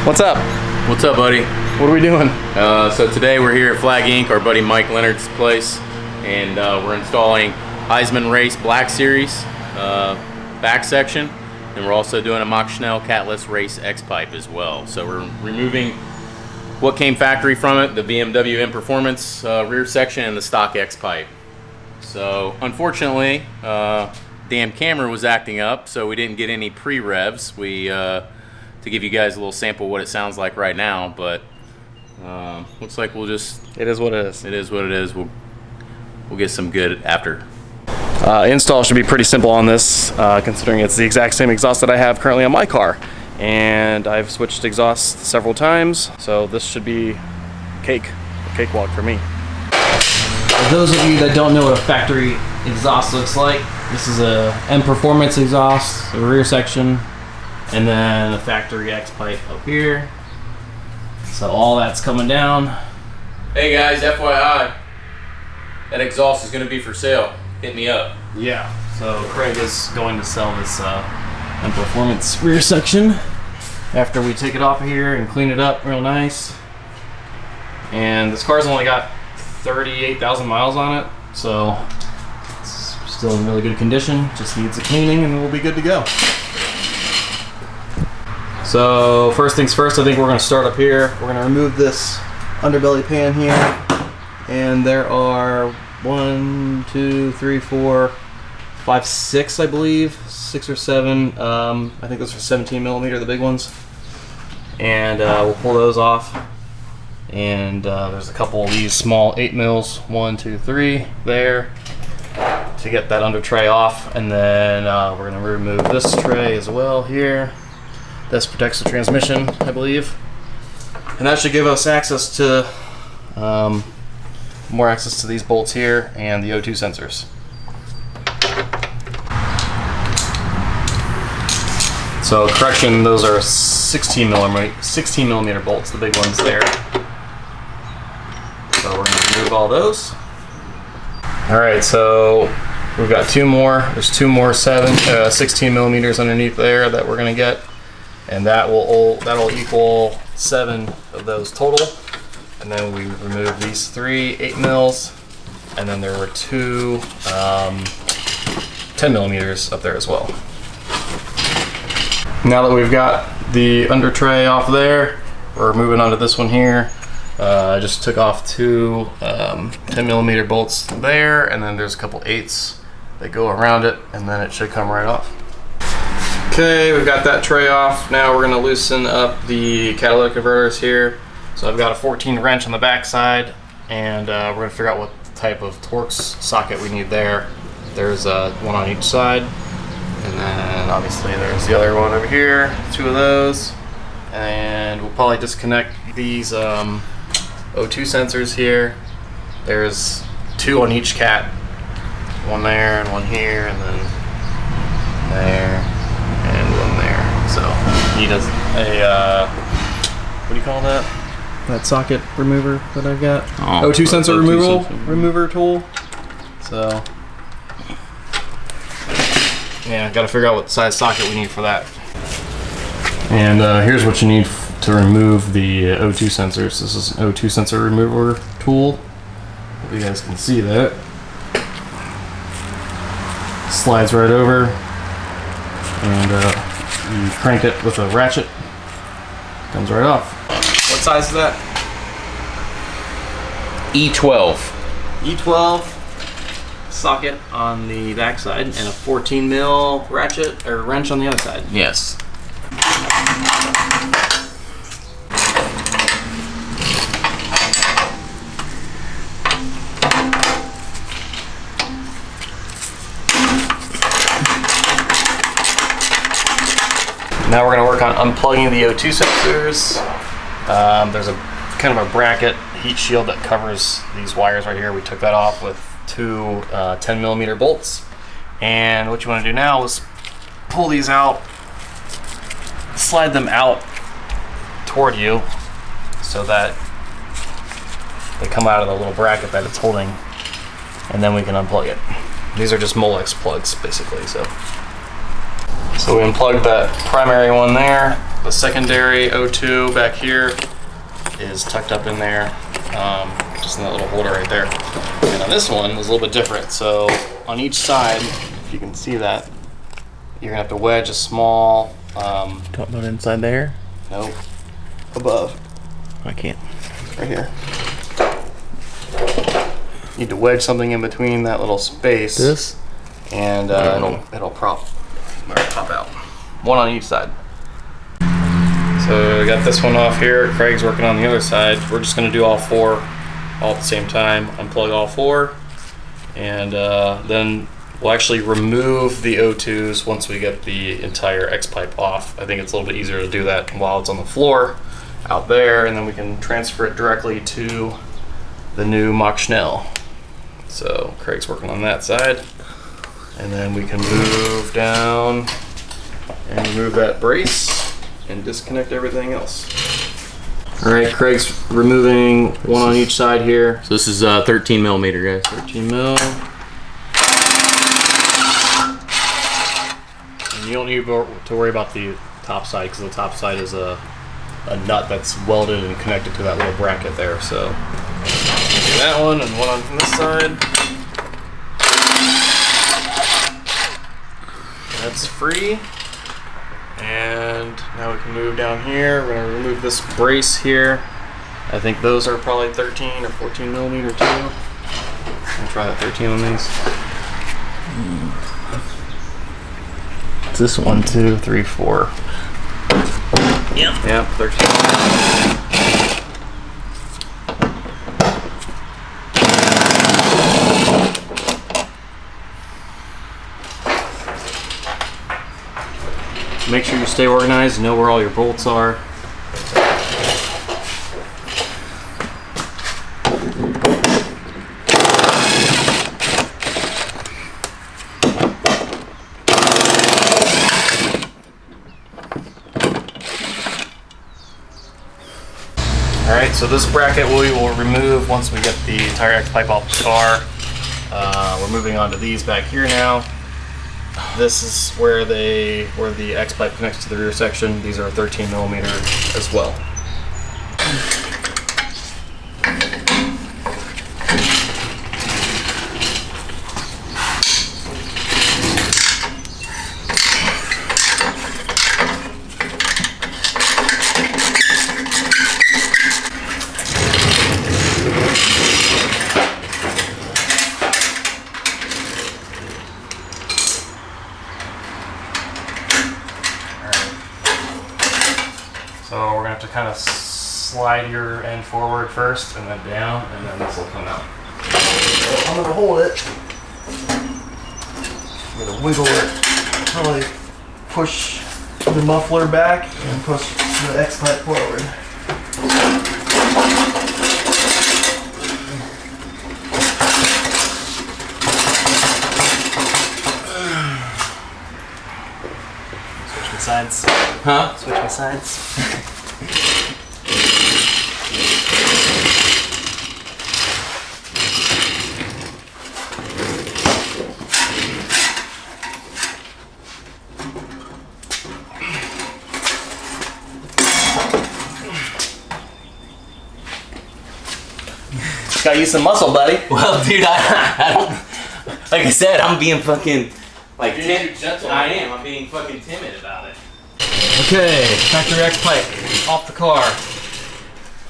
What's up? What's up, buddy? What are we doing? So today we're here at Flag Inc., our buddy Mike Leonard's place, and we're installing Eisenmann Race Black Series back section, and we're also doing a Macht Schnell Catless Race Xpipe as well. So we're removing what came factory from it, the BMW M Performance rear section and the stock Xpipe. So unfortunately, damn camera was acting up, so we didn't get any pre-revs. To give you guys a little sample of what it sounds like right now, but looks like we'll just... It is what it is. It is what it is. We'll get some good after. Install should be pretty simple on this, considering it's the exact same exhaust that I have currently on my car. And I've switched exhausts several times, so this should be a cakewalk for me. For those of you that don't know what a factory exhaust looks like, this is a M Performance exhaust, the rear section, and then the factory Xpipe up here. So all that's coming down. Hey guys, FYI, that exhaust is going to be for sale. Hit me up. Yeah. So Craig is going to sell this M Performance rear section after we take it off of here and clean it up real nice. And this car's only got 38,000 miles on it, so it's still in really good condition. Just needs a cleaning and we'll be good to go. So first things first, I think we're going to start up here. We're going to remove this underbelly pan here, and there are 1, 2, 3, 4, 5, 6, I believe, 6 or 7. I think those are 17 millimeter, the big ones, and we'll pull those off. And there's a couple of these small 8 mils, 1, 2, 3 there, to get that under tray off. And then we're going to remove this tray as well here. This protects the transmission, I believe, and that should give us access to more access to these bolts here and the O2 sensors. So correction, those are 16 millimeter bolts, the big ones there. So we're going to remove all those. All right, so we've got two more. There's two more 16 millimeters underneath there that we're going to get. And that'll equal 7 of those total. And then we remove these 3 8 mils, and then there were 2 10 millimeters up there as well. Now that we've got the under tray off there, we're moving on to this one here. I just took off 2 10 millimeter bolts there, and then there's a couple 8s that go around it, and then it should come right off. Okay, we've got that tray off. Now we're going to loosen up the catalytic converters here. So I've got a 14 wrench on the back side, and we're going to figure out what type of Torx socket we need there. There's one on each side, and then obviously there's the other one over here, 2 of those. And we'll probably disconnect these O2 sensors here. There's 2 on each cat, one there and one here, and then there. And one there. So need a what do you call that? That socket remover that I've got. Oh, O2 sensor remover tool. So yeah, got to figure out what size socket we need for that. And here's what you need to remove the O2 sensors. This is an O2 sensor remover tool. Hope you guys can see that. Slides right over. And you crank it with a ratchet, comes right off. What size is that? E12. E12 socket on the back side and a 14 mil ratchet or wrench on the other side. Yes. Now we're going to work on unplugging the O2 sensors. There's a kind of a bracket heat shield that covers these wires right here. We took that off with 2 10 millimeter bolts. And what you want to do now is pull these out, slide them out toward you so that they come out of the little bracket that it's holding, and then we can unplug it. These are just Molex plugs basically. So we unplugged that primary one there, The secondary O2 back here is tucked up in there, just in that little holder right there. And on this one was a little bit different. So on each side, if you can see that, you're gonna have to wedge a small. Talking about inside there? Nope. Above. I can't. Right here. You need to wedge something in between that little space. This? And it'll pop out. One on each side. So we got this one off here. Craig's working on the other side. We're just gonna do all four all at the same time. Unplug all four, and then we'll actually remove the O2s once we get the entire Xpipe off. I think it's a little bit easier to do that while it's on the floor out there, and then we can transfer it directly to the new Macht Schnell. So Craig's working on that side, and then we can move down and remove that brace and disconnect everything else. All right, Craig's removing one on each side here. So this is 13 millimeter, guys. 13 mil. And you don't need to worry about the top side, because the top side is a nut that's welded and connected to that little bracket there. So do that one and one on this side. That's free. And now we can move down here. We're gonna remove this brace here. I think those are probably 13 or 14 millimeter too. I'll try that 13 on these. It's this 1, 2, 3, 4. Yep, 13. Make sure you stay organized, know where all your bolts are. Alright, so this bracket we will remove once we get the entire Xpipe off the car. We're moving on to these back here now. This is where the Xpipe connects to the rear section. These are 13 millimeter as well. So we're gonna have to kind of slide your end forward first and then down, and then this will come out. So I'm gonna hold it. I'm gonna wiggle it. Probably push the muffler back and push the Xpipe forward. Switch my sides. Huh? Switch my sides. Gotta use some muscle, buddy. Well, dude, I don't, like I said, I'm being fucking, like, I am. I'm being fucking timid about it. Okay, factory Xpipe off the car.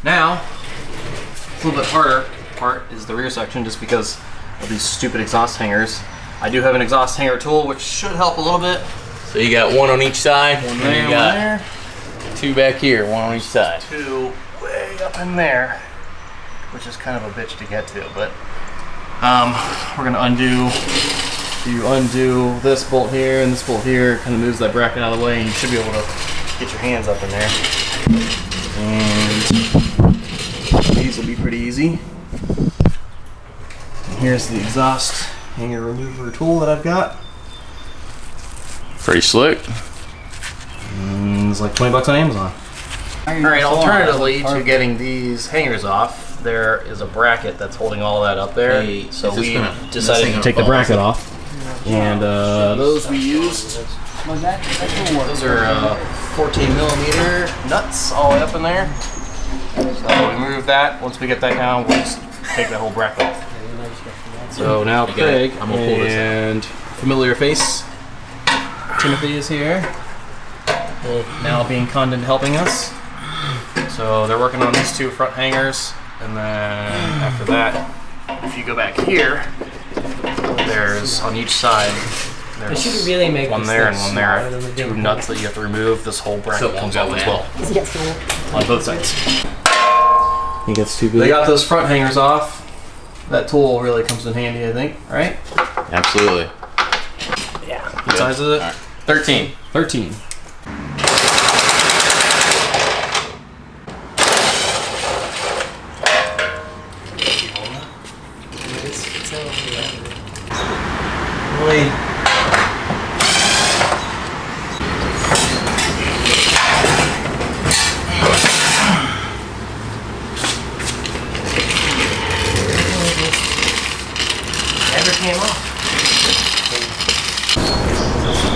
Now, a little bit harder part is the rear section, just because of these stupid exhaust hangers. I do have an exhaust hanger tool, which should help a little bit. So you got one on each side, One and there, you one got there. two back here, one on each side. Two way up in there, which is kind of a bitch to get to, but we're gonna undo. You undo this bolt here and this bolt here, kind of moves that bracket out of the way, and you should be able to get your hands up in there. And these will be pretty easy. And here's the exhaust hanger remover tool that I've got. Pretty slick. It's like 20 bucks on Amazon. Alright, alternatively to getting these hangers off, there is a bracket that's holding all that up there. Hey, so is this we gonna- decided to take the bracket off. And those we used Those are 14 millimeter nuts all the way up in there. So we move that. Once we get that down, we'll just take that whole bracket off. So now Craig and familiar face, Timothy is here. Now being Condon helping us. So they're working on these two front hangers, and then after that, if you go back here, there's on each side, there's really one there and one there. Two nuts that you have to remove. This whole bracket comes out as well on both sides. He gets too big. They got those front hangers off. That tool really comes in handy, I think, right? Absolutely. Yeah. What size is it? Right. 13. 13.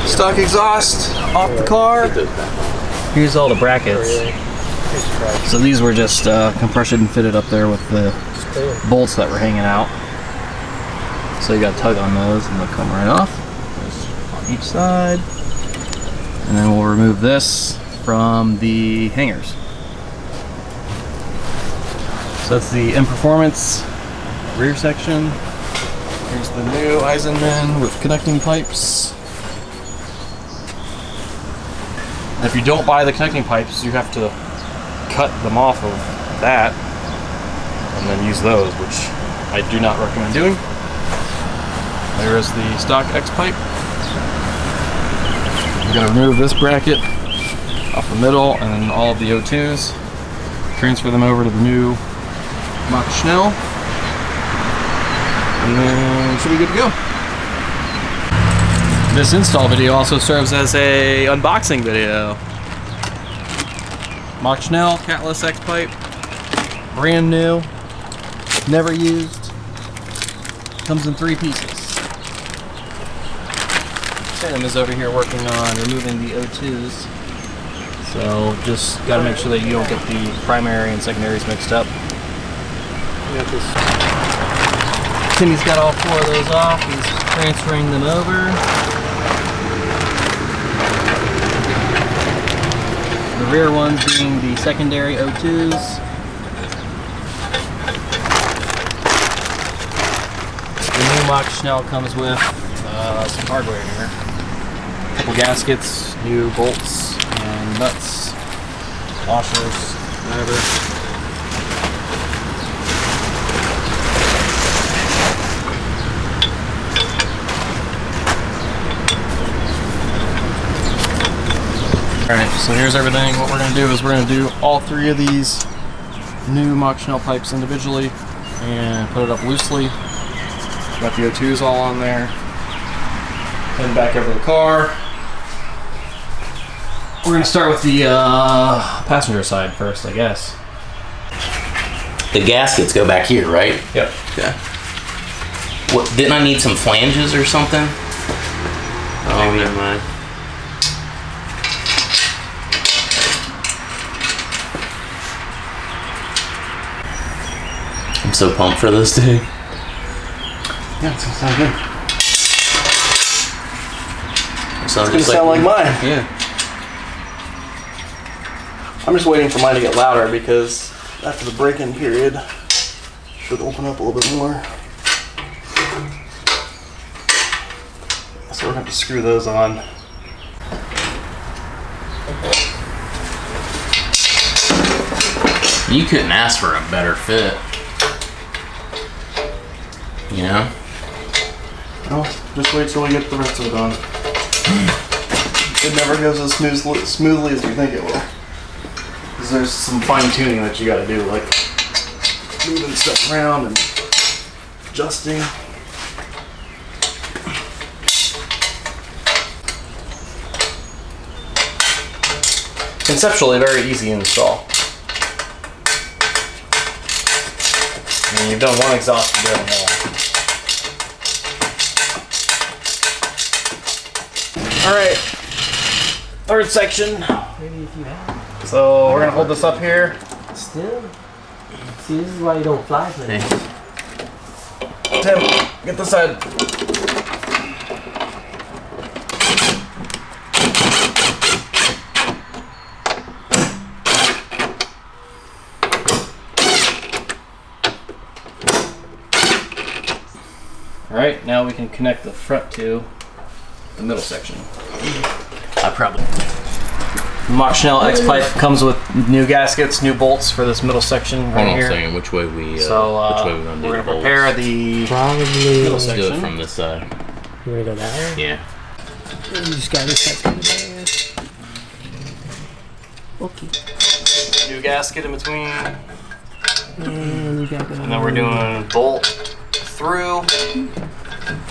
Stock exhaust off the car. Here's all the brackets. So these were just compression fitted up there with the bolts that were hanging out. So you got to tug on those and they'll come right off. There's on each side. And then we'll remove this from the hangers. So that's the M Performance rear section. Here's the new Eisenmann with connecting pipes. And if you don't buy the connecting pipes, you have to cut them off of that and then use those, which I do not recommend doing. There is the stock Xpipe. I'm going to remove this bracket off the middle and then all of the O2s. Transfer them over to the new Macht Schnell. And then should be good to go. This install video also serves as a unboxing video. Macht Schnell Catless Xpipe, brand new, never used, comes in 3 pieces. Sam is over here working on removing the O2s. So just gotta make sure that you don't get the primary and secondaries mixed up. Timmy's got all 4 of those off, he's transferring them over. The rear ones being the secondary O2s. The new Macht Schnell comes with some hardware here. A couple gaskets, new bolts and nuts, washers, whatever. Alright, so here's everything. What we're going to do is we're going to do all 3 of these new Macht Schnell pipes individually and put it up loosely. Got the O2s all on there. Head back over the car. We're going to start with the passenger side first, I guess. The gaskets go back here, right? Yep. Yeah. What, didn't I need some flanges or something? Oh, Maybe. never mind. I'm so pumped for this thing. Yeah, it's going to sound good. It's It's going to sound like mine. Yeah. I'm just waiting for mine to get louder because after the break-in period, it should open up a little bit more. So we're going to have to screw those on. You couldn't ask for a better fit. You know? Well, just wait till we get the rest of it on. It never goes as smoothly as you think it will. Because there's some fine tuning that you gotta do, like moving stuff around and adjusting. Conceptually, very easy to install. I mean, you've done one exhaust, you're doing more. Alright, third section. Maybe if you have. So we're gonna hold this up here. Still. See, this is why you don't fly for this. Tim, get this side. Alright, now we can connect the front to the middle section. I probably. Macht Schnell Xpipe comes with new gaskets, new bolts for this middle section right Hold on here. a second. Which way we? Which way we're we're gonna prepare the Probably. middle Let's do section. it from this side. You wanna go that way? Yeah. You just got this side coming there. Okay. New gasket in between, And you got and then we're doing bolt through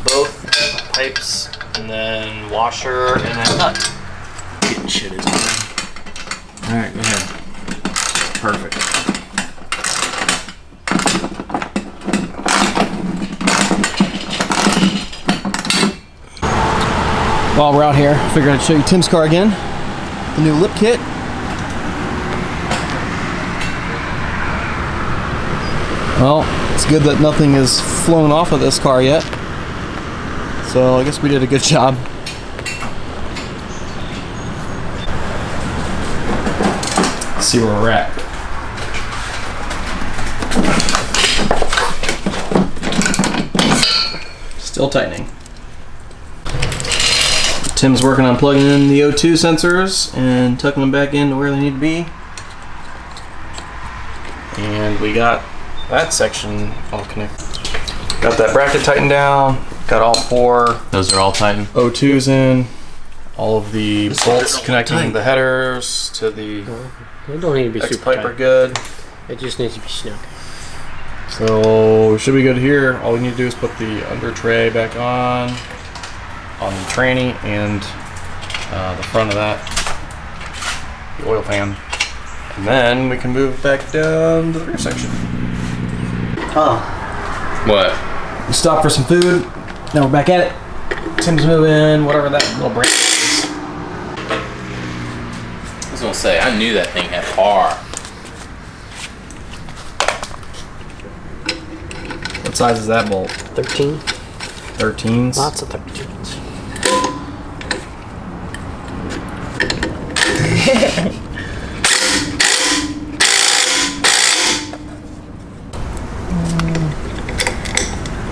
both pipes, and then washer, and then nut. Getting shit is done. All right, go ahead. Perfect. While we're out here, I figured I'd show you Tim's car again. The new lip kit. Well, it's good that nothing has flown off of this car yet. So I guess we did a good job. Let's see where we're at. Still tightening. Tim's working on plugging in the O2 sensors and tucking them back into where they need to be. And we got that section all connected. Got that bracket tightened down. Got all 4 Those are all tightened. O2s in. All of the bolts connecting the headers to the It don't need to be super X-pipe tight. are good. It just needs to be snug. So we should be good here. All we need to do is put the under tray back on the tranny and the front of that, the oil pan. And then we can move back down to the rear section. Oh. What? We stopped for some food. Now we're back at it. Tim's moving whatever that little branch is. I was gonna say, I knew that thing had power. What size is that bolt? 13. 13s. Lots of 13s.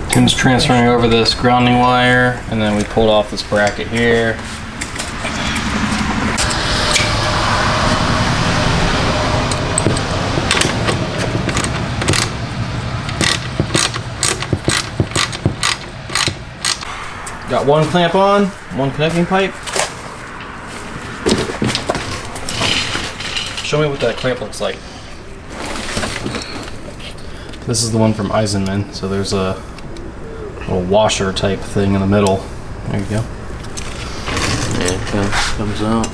Tim's transferring over this grounding wire, and then we pulled off this bracket here. Got one clamp on, one connecting pipe. Show me what that clamp looks like. This is the one from Eisenmann, so there's a little washer type thing in the middle. There you go. Yeah, it comes out.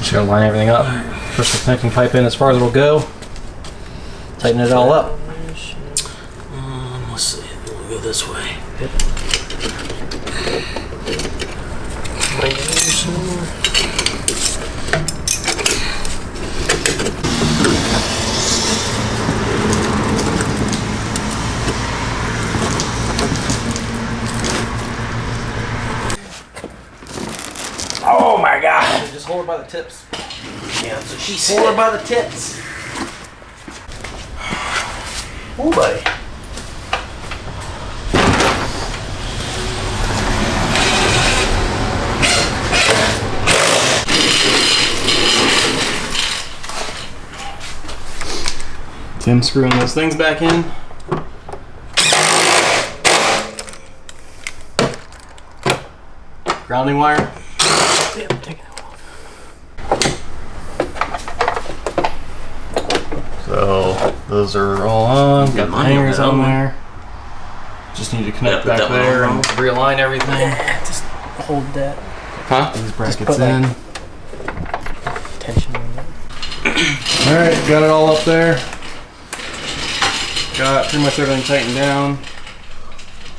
Just gotta line everything up. Push the connecting pipe in as far as it'll go. Tighten it all up. Let's see. We'll go this way. Oh my god! Just hold it by the tips. Yeah, that's what she Hold said. it by the tips. Oh, buddy. Tim screwing those things back in. Grounding wire. Yep, take it off. So those are all on. Got the mine hangers on on that there. Just need to connect Yeah, put back that one there on. and realign everything. Just hold that Huh? These put, brackets like, in. tension on that. Alright, got it all up there. Got pretty much everything tightened down.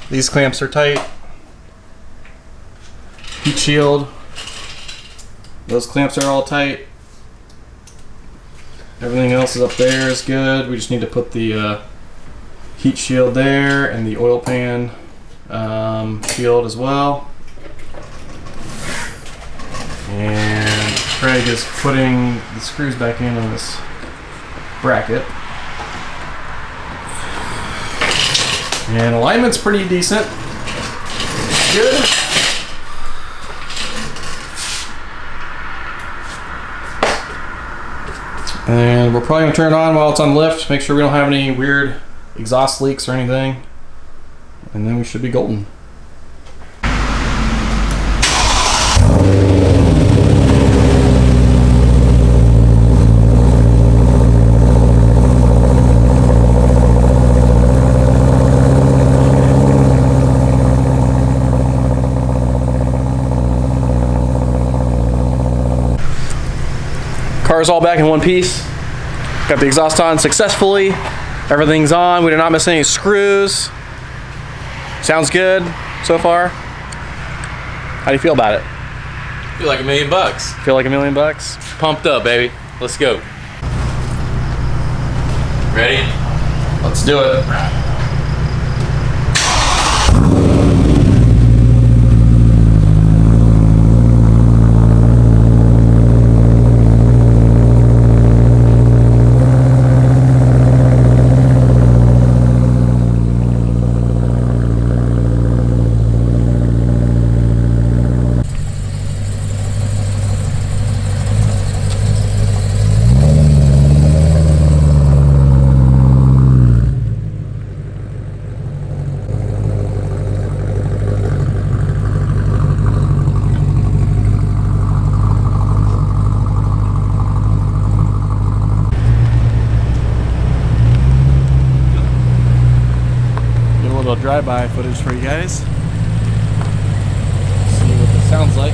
These clamps are tight. Heat shield. Those clamps are all tight. Everything else is up there is good. We just need to put the heat shield there and the oil pan shield as well. And Craig is putting the screws back in on this bracket. And alignment's pretty decent. Good. And we're probably gonna turn it on while it's on lift, make sure we don't have any weird exhaust leaks or anything. And then we should be golden. Car's all back in one piece. Got the exhaust on successfully. Everything's on. We did not miss any screws. Sounds good so far. How do you feel about it? Feel like $1 million. Feel like $1 million? Pumped up, baby. Let's go. Ready? Let's do it. Drive-by footage for you guys. See what this sounds like.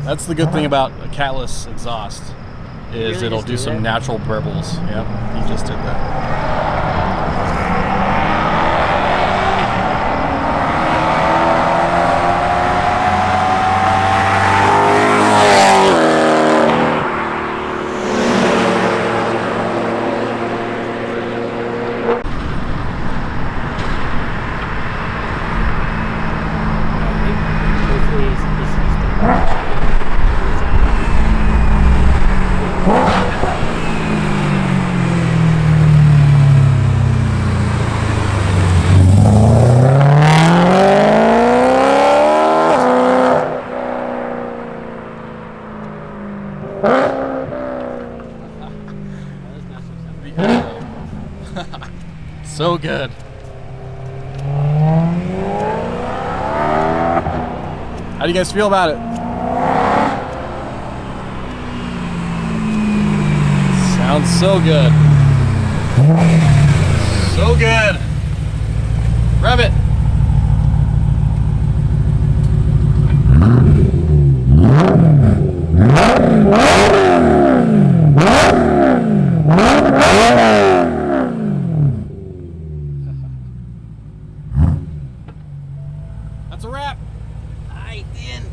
That's the good thing about a catless exhaust, is it'll do some natural burbles. Yep, he just did that. So good. How do you guys feel about it? Sounds so good. So good. Rev it. That's a wrap. Alright then.